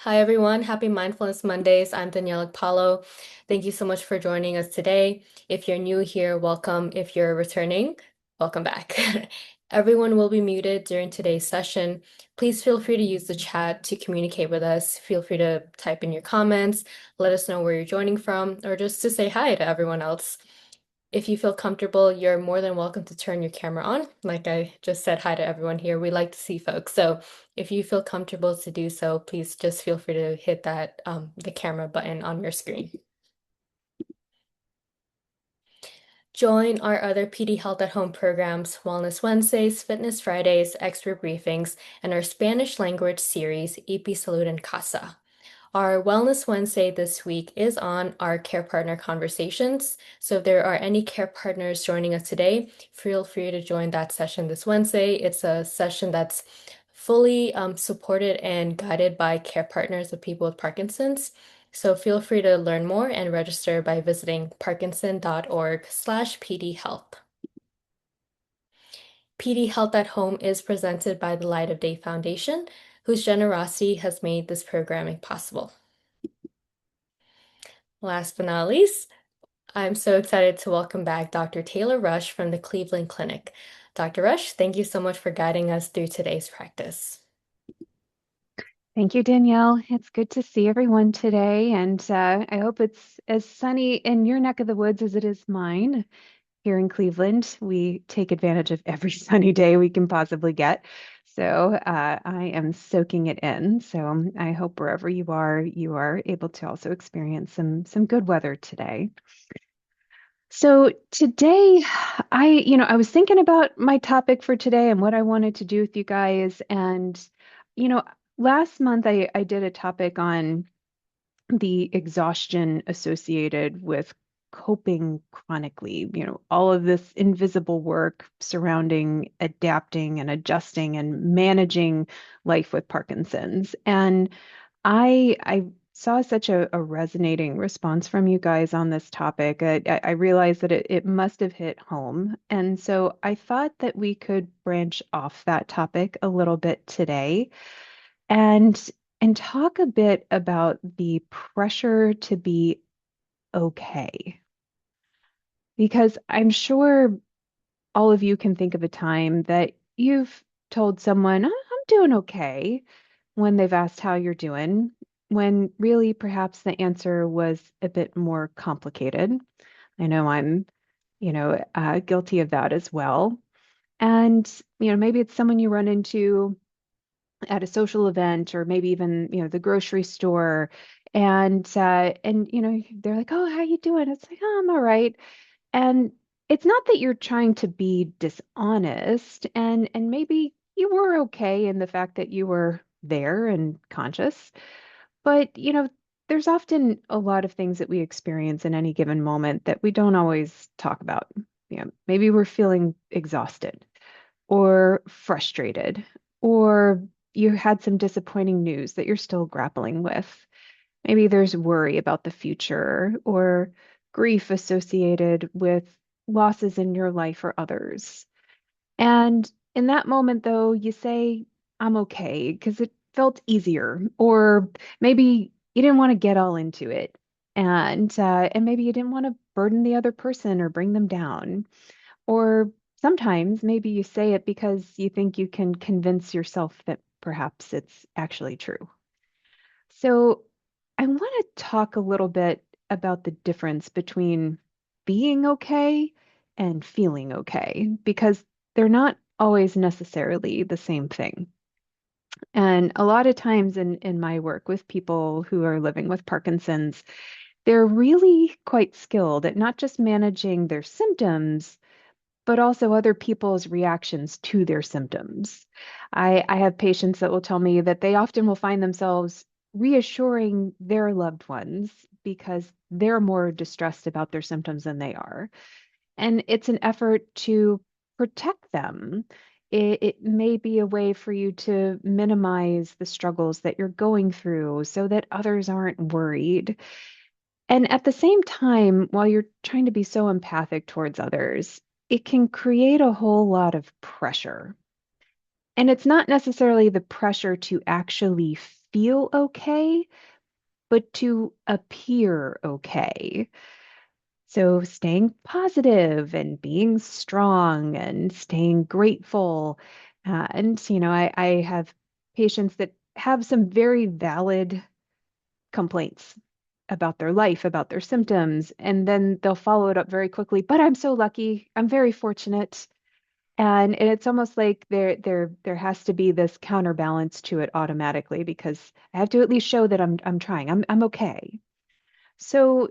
Hi, everyone. Happy Mindfulness Mondays. I'm Daniela Paulo. Thank you so much for joining us today. If you're new here, welcome. If you're returning, welcome back. Everyone will be muted during today's session. Please feel free to use the chat to communicate with us. Feel free to type in your comments, let us know where you're joining from, or just to say hi to everyone else. If you feel comfortable, you're more than welcome to turn your camera on. Like I just said hi to everyone here. We like to see folks. So if you feel comfortable to do so, please just feel free to hit that the camera button on your screen. Join our other PD Health at Home programs, Wellness Wednesdays, Fitness Fridays, expert briefings, and our Spanish language series, EP Salud en Casa. Our Wellness Wednesday this week is on our care partner conversations. So if there are any care partners joining us today, feel free to join that session this Wednesday. It's a session that's fully supported and guided by care partners of people with Parkinson's. So feel free to learn more and register by visiting parkinson.org/pdhealth. PD Health at Home is presented by the Light of Day Foundation, whose generosity has made this programming possible. Last but not least, I'm so excited to welcome back Dr. Taylor Rush from the Cleveland Clinic. Dr. Rush, thank you so much for guiding us through today's practice. Thank you, Danielle. It's good to see everyone today, and I hope it's as sunny in your neck of the woods as it is mine here in Cleveland. We take advantage of every sunny day we can possibly get. So I am soaking it in. So I hope wherever you are able to also experience some good weather today. So today, I was thinking about my topic for today and what I wanted to do with you guys. And, you know, last month I did a topic on the exhaustion associated with coping chronically, all of this invisible work surrounding adapting and adjusting and managing life with Parkinson's. And I saw such a resonating response from you guys on this topic. I realized that it must have hit home. And so I thought that we could branch off that topic a little bit today and and talk a bit about the pressure to be okay. Because I'm sure all of you can think of a time that you've told someone, "Oh, I'm doing okay," when they've asked how you're doing, when really perhaps the answer was a bit more complicated. I know I'm, guilty of that as well. And, maybe it's someone you run into at a social event or maybe even, the grocery store. And they're like, "Oh, how you doing?" It's like, "Oh, I'm all right." And it's not that you're trying to be dishonest, and maybe you were okay in the fact that you were there and conscious, but there's often a lot of things that we experience in any given moment that we don't always talk about. Maybe we're feeling exhausted or frustrated, or you had some disappointing news that you're still grappling with. Maybe there's worry about the future or grief associated with losses in your life or others. And in that moment, though, you say, "I'm okay," because it felt easier. Or maybe you didn't want to get all into it. And maybe you didn't want to burden the other person or bring them down. Or sometimes maybe you say it because you think you can convince yourself that perhaps it's actually true. So I want to talk a little bit about the difference between being okay and feeling okay, because they're not always necessarily the same thing. And a lot of times in my work with people who are living with Parkinson's, they're really quite skilled at not just managing their symptoms, but also other people's reactions to their symptoms. I have patients that will tell me that they often will find themselves reassuring their loved ones because they're more distressed about their symptoms than they are. And it's an effort to protect them. It may be a way for you to minimize the struggles that you're going through so that others aren't worried. And at the same time, while you're trying to be so empathic towards others, it can create a whole lot of pressure. And it's not necessarily the pressure to actually feel okay, but to appear okay. So staying positive and being strong and staying grateful. I have patients that have some very valid complaints about their life, about their symptoms, and then they'll follow it up very quickly. But I'm so lucky. I'm very fortunate. And it's almost like there has to be this counterbalance to it automatically because I have to at least show that I'm trying. I'm okay. So,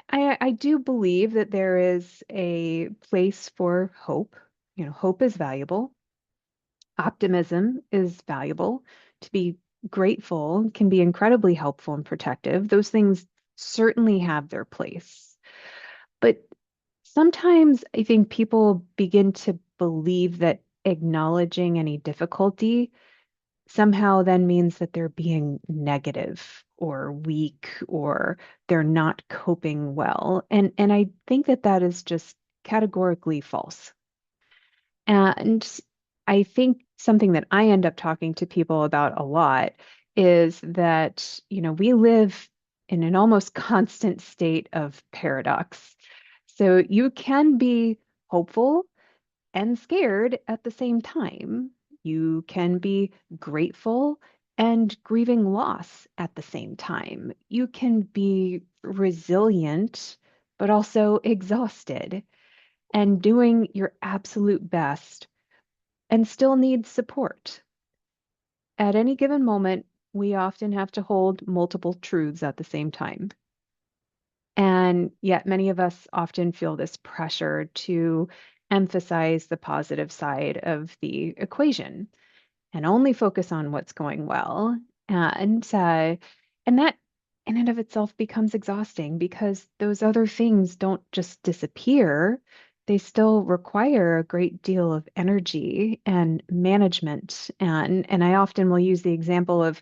I do believe that there is a place for hope. Hope is valuable. Optimism is valuable. To be grateful can be incredibly helpful and protective. Those things certainly have their place. But sometimes I think people begin to believe that acknowledging any difficulty somehow then means that they're being negative or weak or they're not coping well. And I think that that is just categorically false. And I think something that I end up talking to people about a lot is that, we live in an almost constant state of paradox. So you can be hopeful and scared at the same time. You can be grateful and grieving loss at the same time. You can be resilient, but also exhausted and doing your absolute best and still need support. At any given moment, we often have to hold multiple truths at the same time. And yet, many of us often feel this pressure to emphasize the positive side of the equation and only focus on what's going well. And that in and of itself becomes exhausting because those other things don't just disappear. They still require a great deal of energy and management. And I often will use the example of,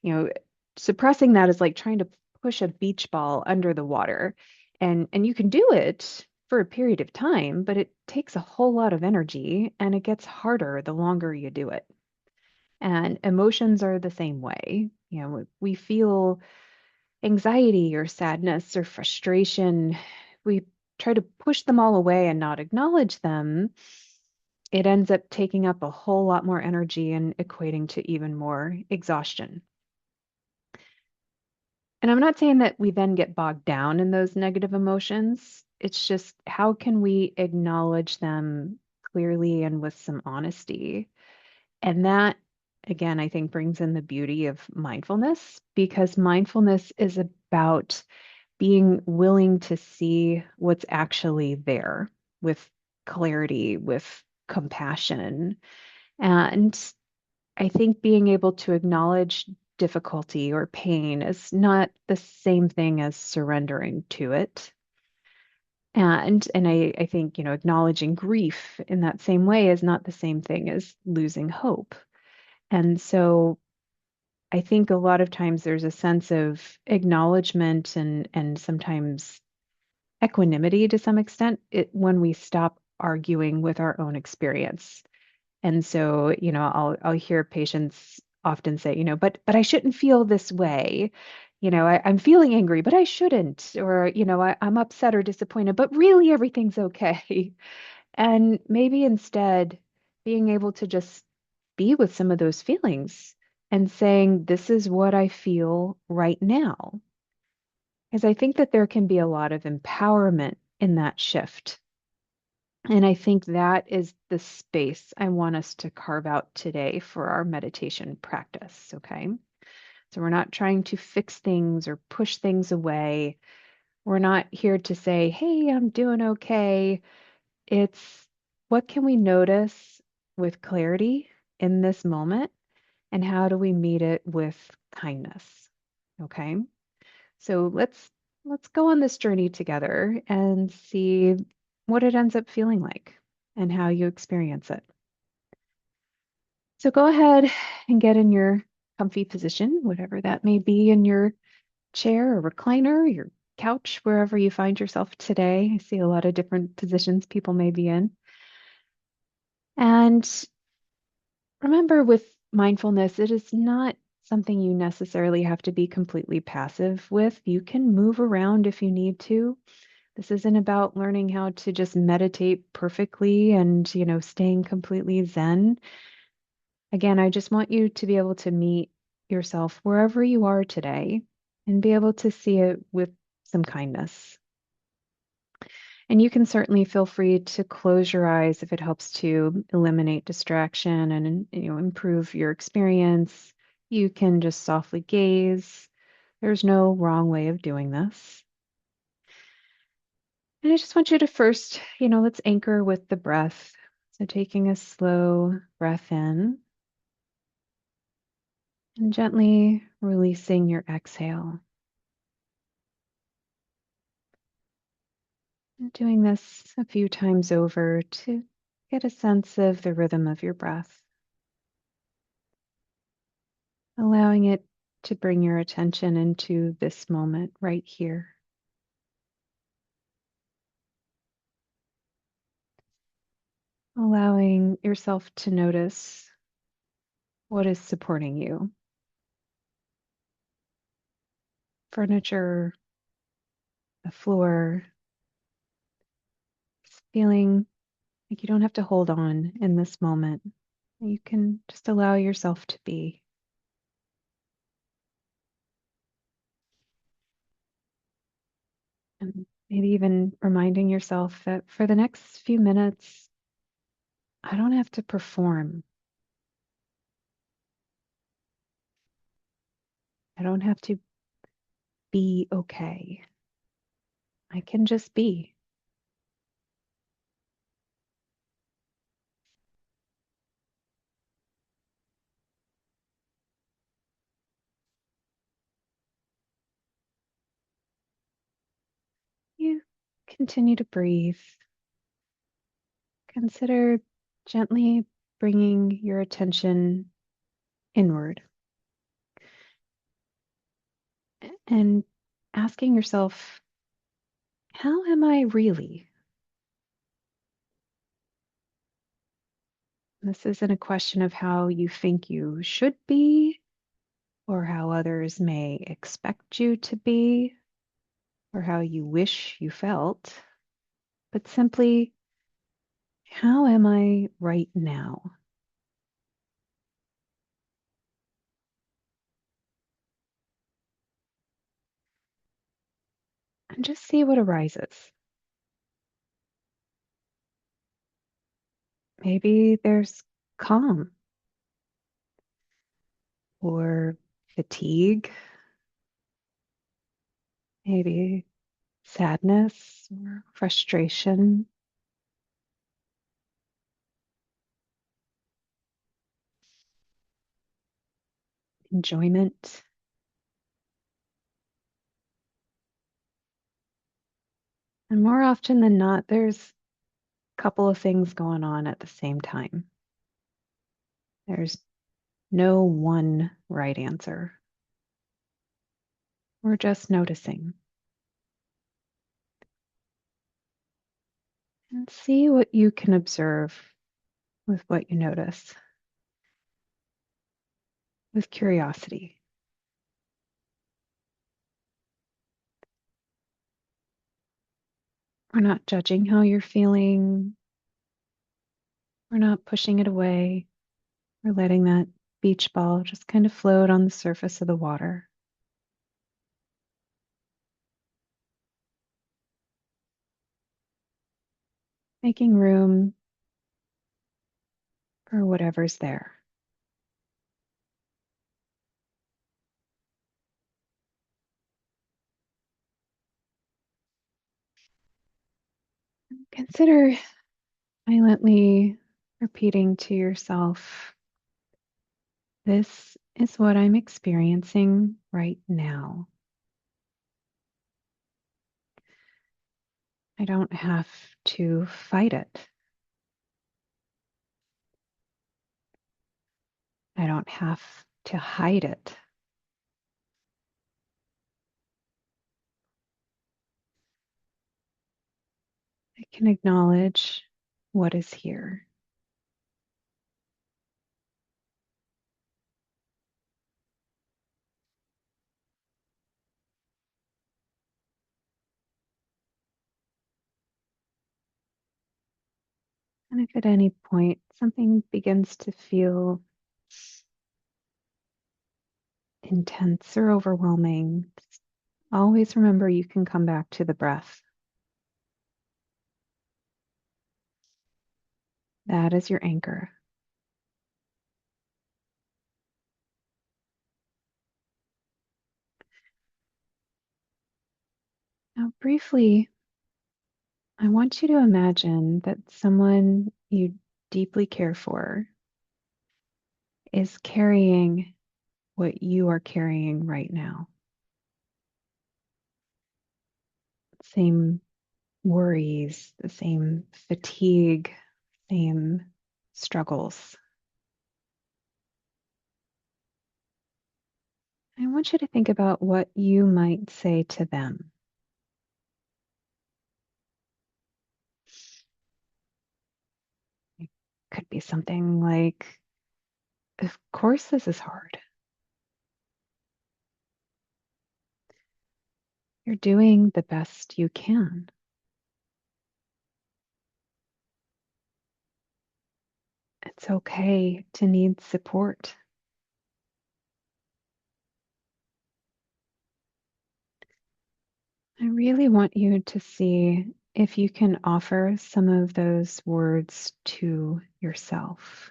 you know, suppressing that is like trying to push a beach ball under the water. And you can do it for a period of time, but it takes a whole lot of energy and it gets harder the longer you do it. And emotions are the same way. We feel anxiety or sadness or frustration. We try to push them all away and not acknowledge them. It ends up taking up a whole lot more energy and equating to even more exhaustion. And I'm not saying that we then get bogged down in those negative emotions. It's just how can we acknowledge them clearly and with some honesty? And that, again, I think brings in the beauty of mindfulness because mindfulness is about being willing to see what's actually there with clarity, with compassion. And I think being able to acknowledge difficulty or pain is not the same thing as surrendering to it. And I think, acknowledging grief in that same way is not the same thing as losing hope. And so I think a lot of times there's a sense of acknowledgement and sometimes equanimity to some extent when we stop arguing with our own experience. And so, I'll hear patients often say, but I shouldn't feel this way. I'm feeling angry, but I shouldn't. Or, I'm upset or disappointed, but really everything's okay. And maybe instead being able to just be with some of those feelings and saying, this is what I feel right now. Because I think that there can be a lot of empowerment in that shift. And I think that is the space I want us to carve out today for our meditation practice. Okay. So we're not trying to fix things or push things away. We're not here to say, hey, I'm doing okay. It's what can we notice with clarity in this moment, and how do we meet it with kindness? Okay. So let's go on this journey together and see what it ends up feeling like and how you experience it. So go ahead and get in your comfy position, whatever that may be in your chair or recliner, your couch, wherever you find yourself today. I see a lot of different positions people may be in. And remember with mindfulness, it is not something you necessarily have to be completely passive with. You can move around if you need to. This isn't about learning how to just meditate perfectly and, staying completely zen. Again, I just want you to be able to meet yourself wherever you are today and be able to see it with some kindness. And you can certainly feel free to close your eyes if it helps to eliminate distraction and, improve your experience. You can just softly gaze. There's no wrong way of doing this. And I just want you to first, let's anchor with the breath. So taking a slow breath in and gently releasing your exhale. And doing this a few times over to get a sense of the rhythm of your breath, allowing it to bring your attention into this moment right here. Allowing yourself to notice what is supporting you. Furniture, the floor, feeling like you don't have to hold on in this moment. You can just allow yourself to be. And maybe even reminding yourself that for the next few minutes, I don't have to perform. I don't have to be okay. I can just be. You continue to breathe. Consider gently bringing your attention inward and asking yourself, how am I really? This isn't a question of how you think you should be or how others may expect you to be or how you wish you felt, but simply, how am I right now? And just see what arises. Maybe there's calm or fatigue, maybe sadness or frustration, enjoyment. And more often than not, there's a couple of things going on at the same time. There's no one right answer. We're just noticing. And see what you can observe with what you notice, with curiosity. We're not judging how you're feeling. We're not pushing it away. We're letting that beach ball just kind of float on the surface of the water, making room for whatever's there. Consider silently repeating to yourself, this is what I'm experiencing right now. I don't have to fight it. I don't have to hide it. I can acknowledge what is here. And if at any point something begins to feel intense or overwhelming, just always remember you can come back to the breath. That is your anchor. Now, briefly, I want you to imagine that someone you deeply care for is carrying what you are carrying right now. Same worries, the same fatigue, same struggles. I want you to think about what you might say to them. It could be something like, of course, this is hard. You're doing the best you can. It's okay to need support. I really want you to see if you can offer some of those words to yourself,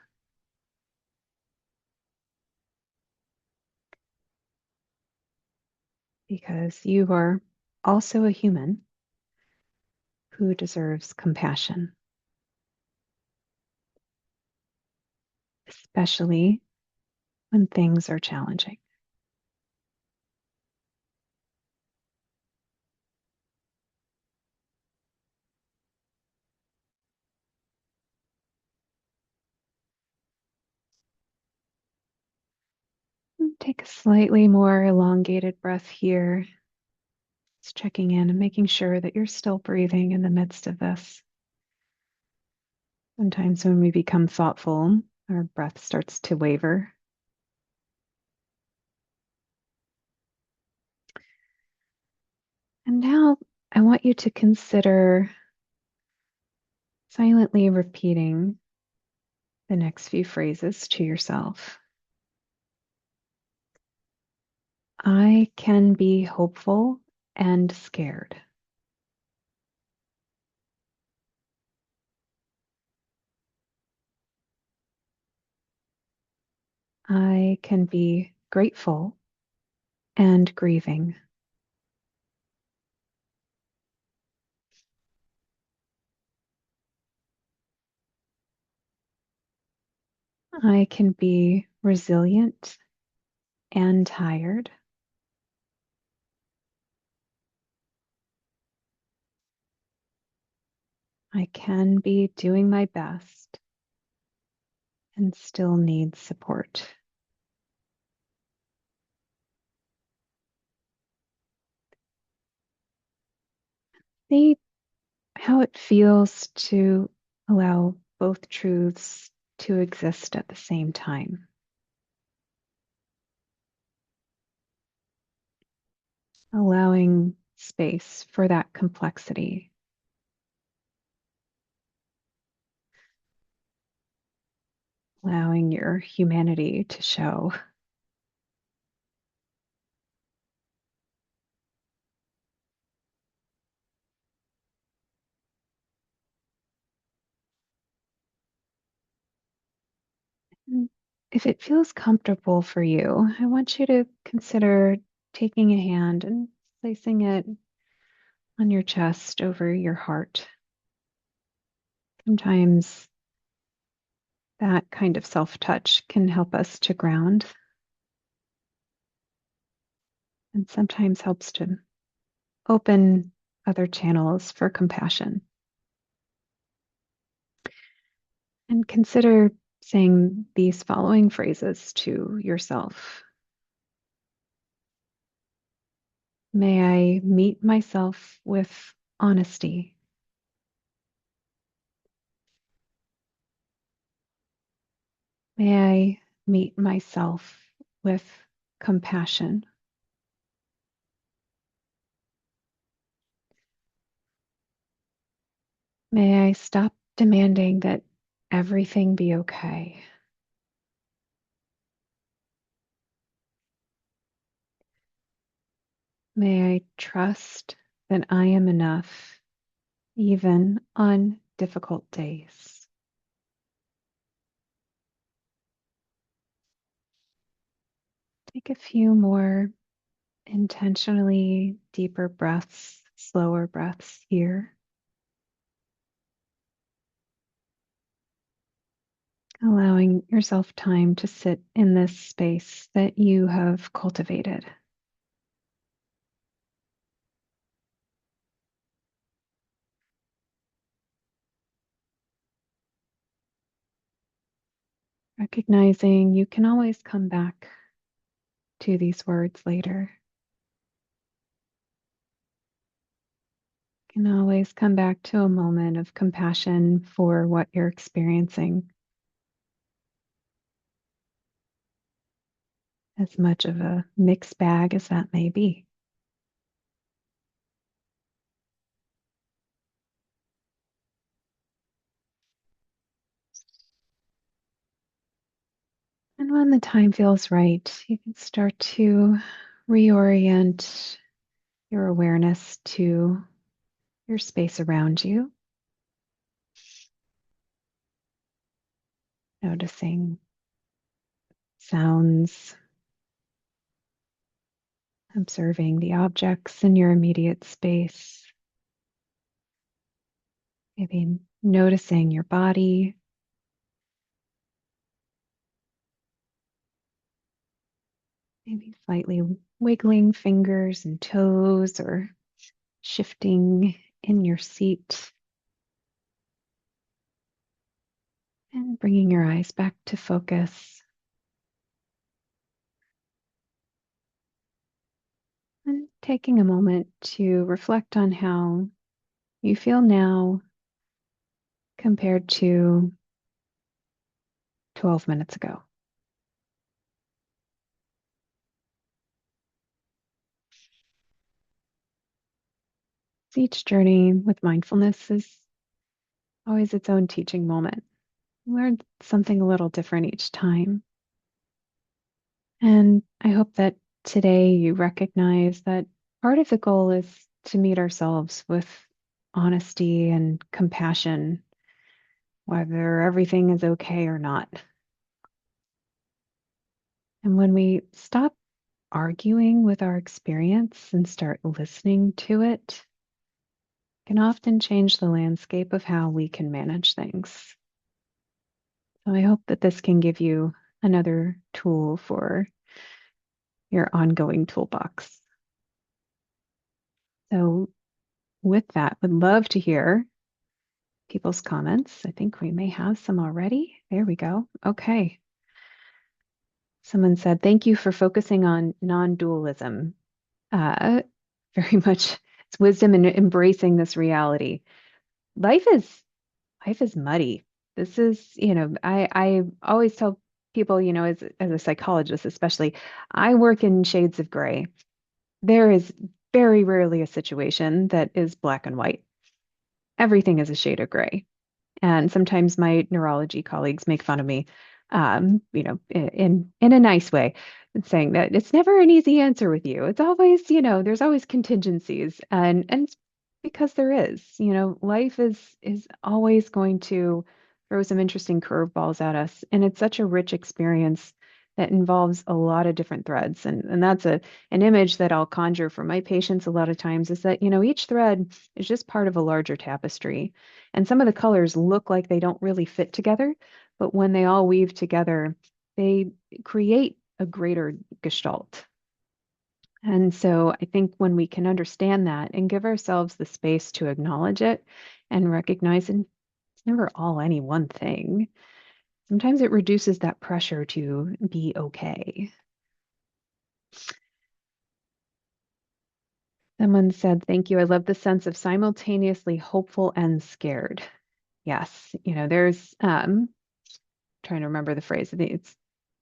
because you are also a human who deserves compassion, especially when things are challenging. Take a slightly more elongated breath here. Just checking in and making sure that you're still breathing in the midst of this. Sometimes when we become thoughtful, our breath starts to waver. And now I want you to consider silently repeating the next few phrases to yourself. I can be hopeful and scared. I can be grateful and grieving. I can be resilient and tired. I can be doing my best and still need support. See how it feels to allow both truths to exist at the same time, allowing space for that complexity, allowing your humanity to show. And if it feels comfortable for you, I want you to consider taking a hand and placing it on your chest over your heart. Sometimes that kind of self touch can help us to ground and sometimes helps to open other channels for compassion. And consider saying these following phrases to yourself. May I meet myself with honesty. May I meet myself with compassion. May I stop demanding that everything be okay. May I trust that I am enough, even on difficult days. Take a few more intentionally deeper breaths, slower breaths here, allowing yourself time to sit in this space that you have cultivated. Recognizing you can always come back to these words later. You can always come back to a moment of compassion for what you're experiencing, as much of a mixed bag as that may be. And when the time feels right, you can start to reorient your awareness to your space around you, noticing sounds, observing the objects in your immediate space, maybe noticing your body, maybe slightly wiggling fingers and toes or shifting in your seat, and bringing your eyes back to focus and taking a moment to reflect on how you feel now compared to 12 minutes ago. Each journey with mindfulness is always its own teaching moment. Learn something a little different each time. And I hope that today you recognize that part of the goal is to meet ourselves with honesty and compassion, whether everything is okay or not. And when we stop arguing with our experience and start listening to it, can often change the landscape of how we can manage things. So I hope that this can give you another tool for your ongoing toolbox. So with that, would love to hear people's comments. I think we may have some already. There we go. Okay. Someone said, thank you for focusing on non-dualism. Uh, very much it's wisdom in embracing this reality. Life is life is muddy. This is, I always tell people, as a psychologist especially, I work in shades of gray. There is very rarely a situation that is black and white. Everything is a shade of gray. And sometimes my neurology colleagues make fun of me, in a nice way, saying that it's never an easy answer with you. It's always, there's always contingencies, and it's because there is, life is always going to throw some interesting curveballs at us, and it's such a rich experience that involves a lot of different threads, and that's an image that I'll conjure for my patients a lot of times is that, each thread is just part of a larger tapestry. And some of the colors look like they don't really fit together, but when they all weave together, they create a greater gestalt. And so I think when we can understand that and give ourselves the space to acknowledge it and recognize it, it's never all any one thing. Sometimes it reduces that pressure to be okay. Someone said, thank you. I love the sense of simultaneously hopeful and scared. Yes, there's trying to remember the phrase. I think it's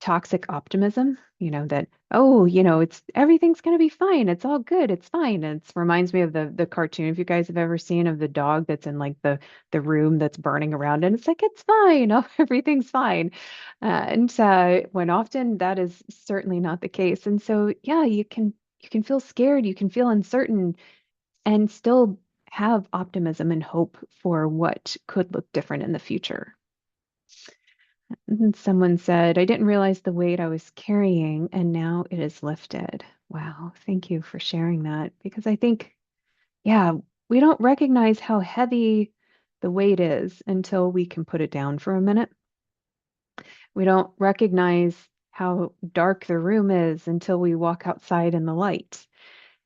toxic optimism, that, oh, it's everything's going to be fine. It's all good. It's fine. And it reminds me of the cartoon, if you guys have ever seen, of the dog that's in like the room that's burning around and it's like, it's fine. Oh, everything's fine. And when often that is certainly not the case. And so, yeah, you can feel scared, you can feel uncertain and still have optimism and hope for what could look different in the future. And someone said, I didn't realize the weight I was carrying, and now it is lifted. Wow, thank you for sharing that. Because I think, yeah, we don't recognize how heavy the weight is until we can put it down for a minute. We don't recognize how dark the room is until we walk outside in the light.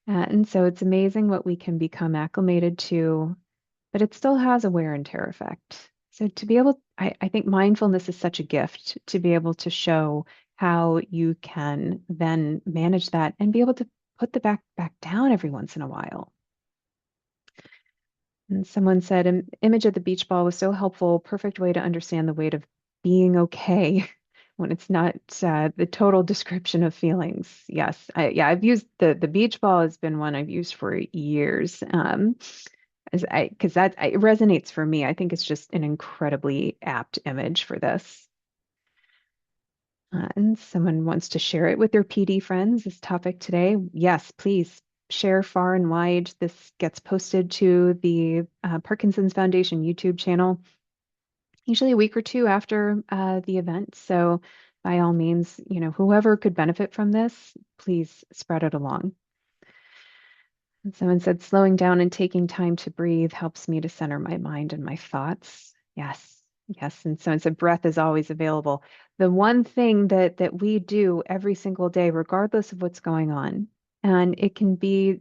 And so it's amazing what we can become acclimated to, but it still has a wear and tear effect. So to be able, I think mindfulness is such a gift to be able to show how you can then manage that and be able to put the back down every once in a while. And someone said an image of the beach ball was so helpful, perfect way to understand the weight of being okay when it's not the total description of feelings. Yes, yeah, I've used the beach ball has been one I've used for years. Because that it resonates for me. I think it's just an incredibly apt image for this. And someone wants to share it with their PD friends, this topic today. Yes, please share far and wide. This gets posted to the Parkinson's Foundation YouTube channel, usually a week or two after the event. So by all means, whoever could benefit from this, please spread it along. And someone said, slowing down and taking time to breathe helps me to center my mind and my thoughts. Yes, yes. And someone said, breath is always available. The one thing that we do every single day, regardless of what's going on, and it can be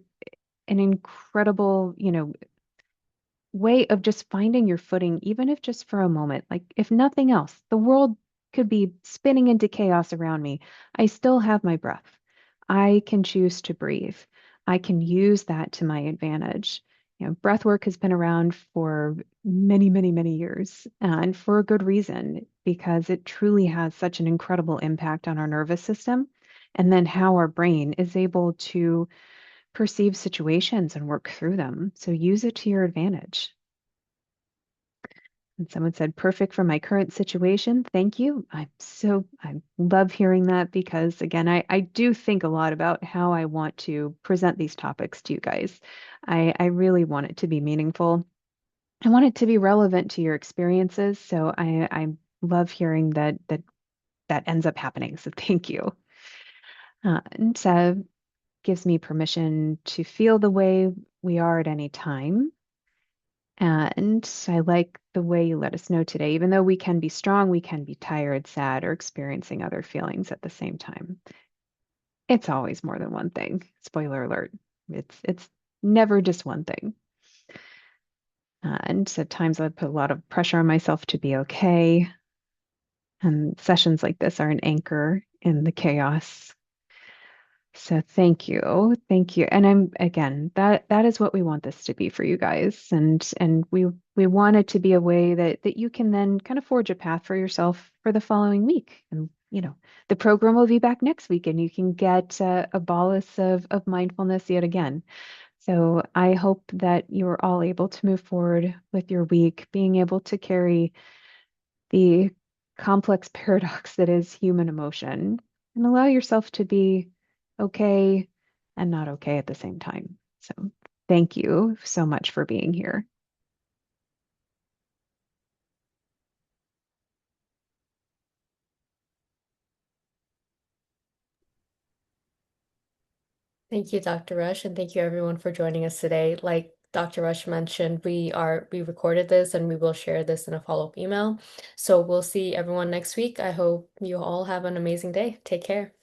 an incredible, way of just finding your footing, even if just for a moment. Like, if nothing else, the world could be spinning into chaos around me. I still have my breath. I can choose to breathe. I can use that to my advantage. Breath work has been around for many, many, many years, and for a good reason, because it truly has such an incredible impact on our nervous system, and then how our brain is able to perceive situations and work through them. So use it to your advantage. And someone said, perfect for my current situation. Thank you. I love hearing that because, again, I do think a lot about how I want to present these topics to you guys. I really want it to be meaningful. I want it to be relevant to your experiences. So I love hearing that ends up happening. So thank you. And gives me permission to feel the way we are at any time. And I like the way you let us know today, even though we can be strong, we can be tired, sad, or experiencing other feelings at the same time. It's always more than one thing. Spoiler alert. It's never just one thing. And at times I put a lot of pressure on myself to be okay. And sessions like this are an anchor in the chaos. So thank you. Thank you. And I'm again, that is what we want this to be for you guys. And we want it to be a way that you can then kind of forge a path for yourself for the following week. And the program will be back next week and you can get a bolus of mindfulness yet again. So I hope that you're all able to move forward with your week, being able to carry the complex paradox that is human emotion and allow yourself to be okay and not okay at the same time. So thank you so much for being here. Thank you, Dr. Rush, and thank you everyone for joining us today. Like Dr. Rush mentioned, we recorded this and we will share this in a follow-up email. So we'll see everyone next week. I hope you all have an amazing day. Take care.